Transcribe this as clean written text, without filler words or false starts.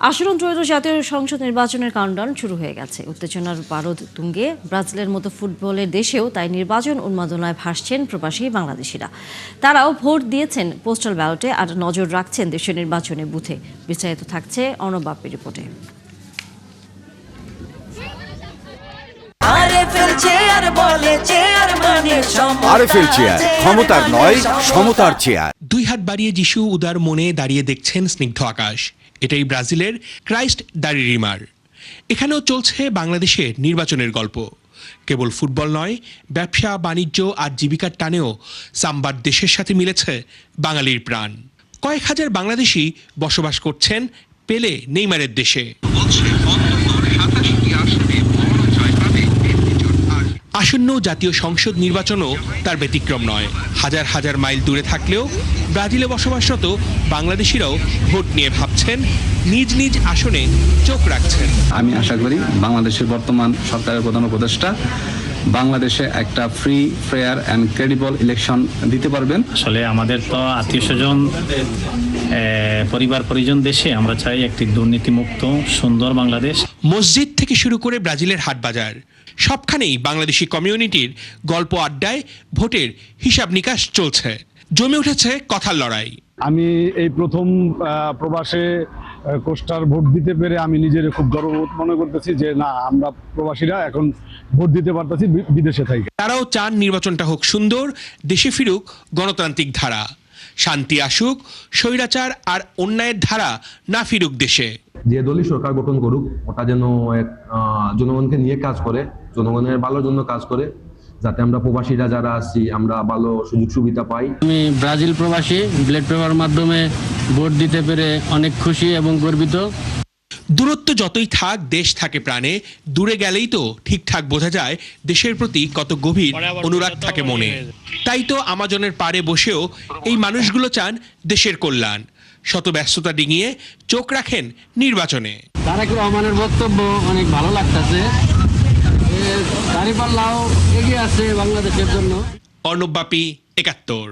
আসন্ন ত্রয়োদশ জাতীয় সংসদ নির্বাচনের কাউন্টডাউন শুরু হয়ে গেছে। উত্তেজনার পারদ তুঙ্গে ব্রাজিলের মতো ফুটবলের দেশেও তাই নির্বাচন উন্মাদনায় ভাসছেন প্রবাসী বাংলাদেশিরা। তারাও ভোট দিয়েছেন পোস্টাল ব্যালটে আর নজর রাখছেন দেশের নির্বাচনী বুথে। বিস্তারিত থাকছে অর্ণব বাপ্পির রিপোর্টে। আরএফএল চেয়ার, ক্ষমতার নয় সমতার চেয়ার। দুই হাত বাড়িয়ে যিশু উদার মনে দাঁড়িয়ে দেখছেন স্নিগ্ধ আকাশ। এটাই ব্রাজিলের ক্রাইস্ট দ্য রিডিমার। এখানেও চলছে বাংলাদেশের নির্বাচনের গল্প। কেবল ফুটবল নয়, ব্যবসা বাণিজ্য আর জীবিকার টানেও সাম্বার দেশের সাথে মিলেছে বাঙালির প্রাণ। কয়েক হাজার বাংলাদেশি বসবাস করছেন পেলে নেইমারের দেশে। আসন্ন জাতীয় সংসদ নির্বাচনও তার ব্যতিক্রম নয়। হাজার হাজার মাইল দূরে থাকলেও ব্রাজিলে বসবাসরত বাংলাদেশিরাও ভোট নিয়ে ভাবছেন, নিজ নিজ আসনে চোখ রাখছেন। আমি আশা করি বাংলাদেশের বর্তমান সরকারের প্রধান উপদেষ্টা বাংলাদেশে একটা free, fair and credible election দিতে পারবেন। আসলে আমাদের তো আত্মীয় স্বজন, পরিবার পরিজন দেশে, আমরা চাই একটি দুর্নীতিমুক্ত সুন্দর বাংলাদেশ। মসজিদ থেকে শুরু করে ব্রাজিলের হাট বাজার সবখানেই বাংলাদেশি কমিউনিটির গল্প আড্ডায় ভোটের হিসাব নিকাশ চলছে। জমে উঠেছে কথার লড়াই। আমি এই প্রথম প্রবাসে কোস্টার ভোট দিতে পেরে আমি নিজের খুব গর্ববোধ মনে করতেছি যে না, আমরা প্রবাসীরা এখন ভোট দিতে পারতেছি বিদেশে থেকে। তারাও চান নির্বাচনটা হোক সুন্দর, দেশে ফিরুক গণতান্ত্রিক ধারা, শান্তি আসুক, স্বৈরাচার আর অন্যায়ের ধারা না ফিরুক দেশে। যে দলই সরকার গঠন করুক, ওটা যেন জনগণকে নিয়ে কাজ করে, জনগণের ভালোর জন্য কাজ করে, যাতে আমরা প্রবাসীরা যারা আছি আমরা ভালো সুযোগ সুবিধা পাই। আমি ব্রাজিল প্রবাসী, ব্লেড পেপার মাধ্যমে ভোট দিতে পেরে অনেক খুশি এবং গর্বিত। দূরত্ব যতই থাক, দেশ থাকে প্রাণে। দূরে গেলেই তো ঠিকঠাক বোঝা যায় দেশের প্রতি কত গভীর অনুরাগ থাকে মনে। তাই তো আমাজনের পাড়ে বসেও এই মানুষগুলো চান দেশের কল্যাণ। শত ব্যস্ততা ডিঙিয়ে চোখ রাখেন নির্বাচনে। তারেক রহমানের বক্তব্য অনেক ভালো লাগতেছে। দাঁড়িপাল্লাও এগিয়ে আছে বাংলাদেশের জন্য। অর্ণব বাপ্পি, ৭১।